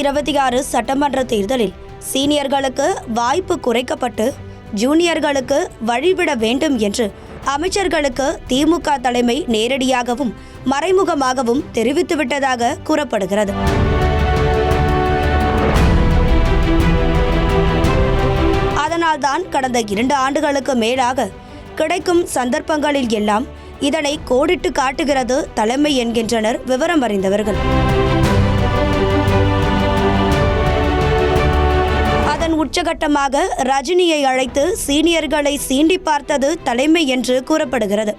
2026 சட்டமன்ற தேர்தலில் சீனியர்களுக்கு வாய்ப்பு குறைக்கப்பட்டு ஜூனியர்களுக்கு வழிவிட வேண்டும் என்று அமைச்சர்களுக்கு திமுக தலைமை நேரடியாகவும் மறைமுகமாகவும் தெரிவித்துவிட்டதாக கூறப்படுகிறது. அதனால்தான் கடந்த 2 ஆண்டுகளுக்கு மேலாக கிடைக்கும் சந்தர்ப்பங்களில் எல்லாம் இதனை கோடிட்டு காட்டுகிறது தலைமை என்கின்றனர் விவரம் அறிந்தவர்கள். அதன் உச்சகட்டமாக ரஜினியை அழைத்து சீனியர்களை சீண்டி பார்த்தது தலைமை என்று கூறப்படுகிறது.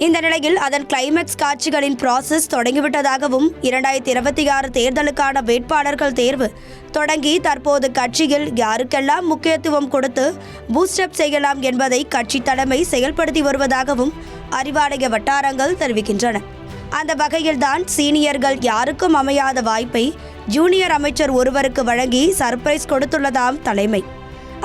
இந்த நிலையில் அதன் கிளைமேக்ஸ் காட்சிகளின் ப்ராசஸ் தொடங்கிவிட்டதாகவும் 2026 தேர்தலுக்கான வேட்பாளர்கள் தேர்வு தொடங்கி தற்போது கட்சியில் யாருக்கெல்லாம் முக்கியத்துவம் கொடுத்து பூஸ்டப் செய்யலாம் என்பதை கட்சி தலைமை செயல்படுத்தி வருவதாகவும் அறிவாலய வட்டாரங்கள் தெரிவிக்கின்றன. அந்த வகையில்தான் சீனியர்கள் யாருக்கும் அமையாத வாய்ப்பை ஜூனியர் அமைச்சர் ஒருவருக்கு வழங்கி சர்ப்ரைஸ் கொடுத்துள்ளதாம் தலைமை.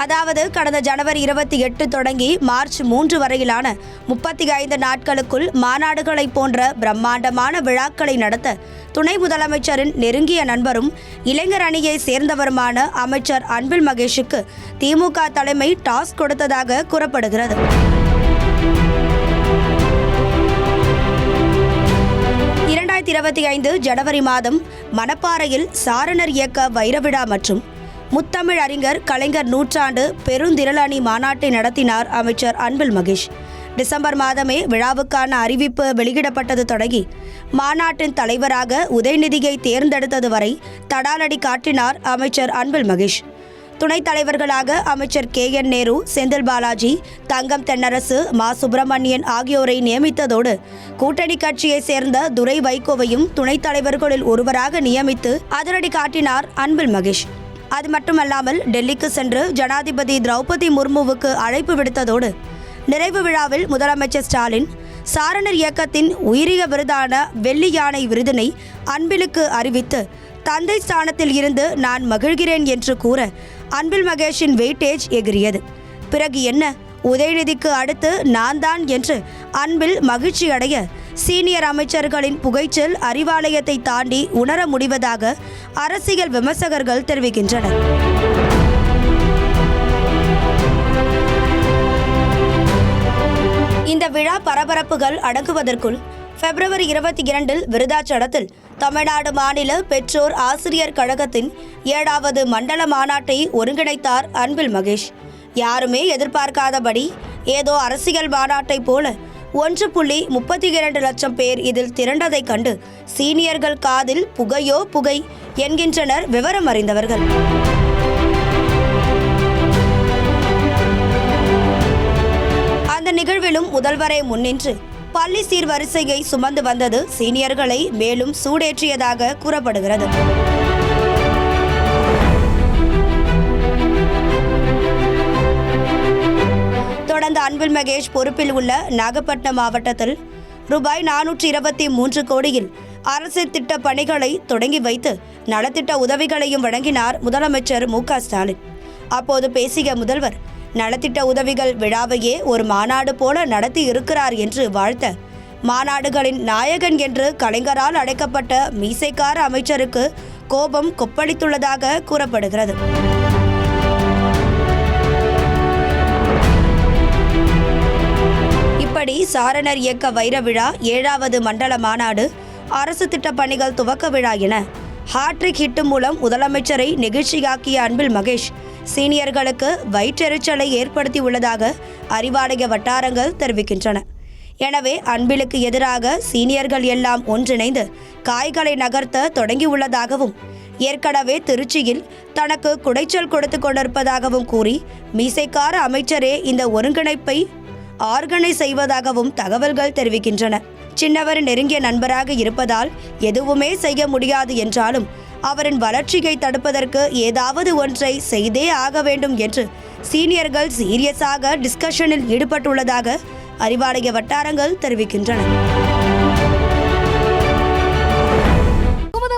அதாவது கடந்த ஜனவரி 28 தொடங்கி மார்ச் 3 வரையிலான 35 நாட்களுக்குள் மாநாடுகளை போன்ற பிரம்மாண்டமான விழாக்களை நடத்த துணை முதலமைச்சரின் நெருங்கிய நண்பரும் இளைஞர் அணியை சேர்ந்தவருமான அமைச்சர் அன்பில் மகேஷுக்கு திமுக தலைமை டாஸ்க் கொடுத்ததாக கூறப்படுகிறது. ஜனவரி மாதம் மணப்பாறையில் சாரணர் இயக்க வைரவிழா மற்றும் முத்தமிழ் அறிஞர் கலைஞர் நூற்றாண்டு பெருந்திரளணி மாநாட்டை நடத்தினார் அமைச்சர் அன்பில் மகேஷ். டிசம்பர் மாதமே விழாவுக்கான அறிவிப்பு வெளியிடப்பட்டது தொடங்கி மாநாட்டின் தலைவராக உதயநிதியை தேர்ந்தெடுத்தது வரை தடாலடி காட்டினார் அமைச்சர் அன்பில் மகேஷ். துணைத் தலைவர்களாக அமைச்சர் KN நேரு, செந்தில் பாலாஜி, தங்கம் தென்னரசு, மா சுப்பிரமணியன் ஆகியோரை நியமித்ததோடு கூட்டணி கட்சியை சேர்ந்த துரை வைகோவையும் துணைத் தலைவர்களில் ஒருவராக நியமித்து அதிரடி காட்டினார் அன்பில் மகேஷ். அது மட்டுமல்லாமல் டெல்லிக்கு சென்று ஜனாதிபதி திரௌபதி முர்முவுக்கு அழைப்பு விடுத்ததோடு நிறைவு விழாவில் முதலமைச்சர் ஸ்டாலின் சாரணர் இயக்கத்தின் உயரிய விருதான வெள்ளி யானை விருதினை அன்பிலுக்கு அறிவித்து தந்தை ஸ்தானத்தில் இருந்து நான் மகிழ்கிறேன் என்று கூற அன்பில் மகேஷின் வெயிட்டேஜ் எகிரியது. பிறகு என்ன, உதயநிதிக்கு அடுத்து நான் தான் என்று அன்பில் மகிழ்ச்சி அடைய சீனியர் அமைச்சர்களின் புகைச்சல் அறிவாலயத்தை தாண்டி உணர முடிவதாக அரசியல் விமர்சகர்கள் தெரிவிக்கின்றனர். இந்த விழா பரபரப்புகள் அடங்குவதற்குள் பிப்ரவரி 22 விருதாச்சலத்தில் தமிழ்நாடு மாநில பெற்றோர் ஆசிரியர் கழகத்தின் 7வது மண்டல மாநாட்டை ஒருங்கிணைத்தார் அன்பில் மகேஷ். யாருமே எதிர்பார்க்காதபடி ஏதோ அரசியல் மாநாட்டை போல 1.32 லட்சம் பேர் இதில் திரண்டதைக் கண்டு சீனியர்கள் காதில் புகையோ புகை என்கின்றனர் விவரம் அறிந்தவர்கள். அந்த நிகழ்விலும் முதல்வரை முன்னின்று பள்ளி சீர்வரிசையை சுமந்து வந்தது சீனியர்களை மேலும் சூடேற்றியதாக கூறப்படுகிறது. தொடர்ந்து அன்பில் மகேஷ் பொறுப்பில் உள்ள நாகப்பட்டினம் மாவட்டத்தில் ரூபாய் 423 கோடியில் அரசு திட்ட பணிகளை தொடங்கி வைத்து நலத்திட்ட உதவிகளையும் வழங்கினார் முதலமைச்சர் மு.க. ஸ்டாலின். அப்போது பேசிய முதல்வர் நலத்திட்ட உதவிகள் விழாவையே ஒரு மாநாடு போல நடத்தி இருக்கிறார் என்று வாழ்த்த மாநாடுகளின் நாயகன் என்று கலைஞரால் அழைக்கப்பட்ட மீசைக்கார அமைச்சருக்கு கோபம் கொப்பளித்துள்ளதாக கூறப்படுகிறது. இப்படி சாரணர் இயக்க வைர விழா, 7வது மண்டல மாநாடு, அரசு திட்ட பணிகள் துவக்க விழா என ஹாட்ரிக் ஹிட் மூலம் முதலமைச்சரை நெகிழ்ச்சியாக்கிய அன்பில் மகேஷ் சீனியர்களுக்கு வயிற்றெரிச்சலை ஏற்படுத்தி உள்ளதாக அறிவாலய வட்டாரங்கள் தெரிவிக்கின்றன. எனவே அன்பிலுக்கு எதிராக சீனியர்கள் எல்லாம் ஒன்றிணைந்து காய்களை நகர்த்த தொடங்கியுள்ளதாகவும் ஏற்கனவே திருச்சியில் தனக்கு குடைச்சல் கொடுத்து கொண்டிருப்பதாகவும் கூறி மீசைக்கார அமைச்சரே இந்த ஒருங்கிணைப்பை ஆர்கனைஸ் செய்வதாகவும் தகவல்கள் தெரிவிக்கின்றன. சின்னவர் நெருங்கிய நண்பராக இருப்பதால் எதுவுமே செய்ய முடியாது என்றாலும் அவரின் வளர்ச்சியை தடுப்பதற்கு ஏதாவது ஒன்றை செய்தே ஆக வேண்டும் என்று சீனியர்கள் சீரியஸாக டிஸ்கஷனில் ஈடுபட்டுள்ளதாக அறிவாலய வட்டாரங்கள் தெரிவிக்கின்றன.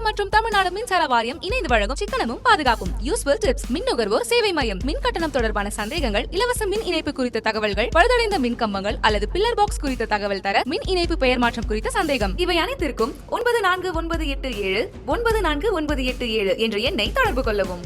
மற்றும் தமிழ்நாடு தமிழ்நாடு மின்சார வாரியம் இணைந்து வழங்கும் சிக்கனமும் பாதுகாப்பும் யூஸ்ஃபுல் டிப்ஸ் மின் நுகர்வோர் சேவை மையம். மின் கட்டணம் தொடர்பான சந்தேகங்கள், இலவச மின் இணைப்பு குறித்த தகவல்கள், பழுதடைந்த மின் கம்பங்கள் அல்லது பில்லர் பாக்ஸ் குறித்த தகவல் தர, மின் இணைப்பு பெயர் மாற்றம் குறித்த சந்தேகம், இவை அனைத்திற்கும் 9497 9497 என்ற எண்ணை தொடர்பு கொள்ளவும்.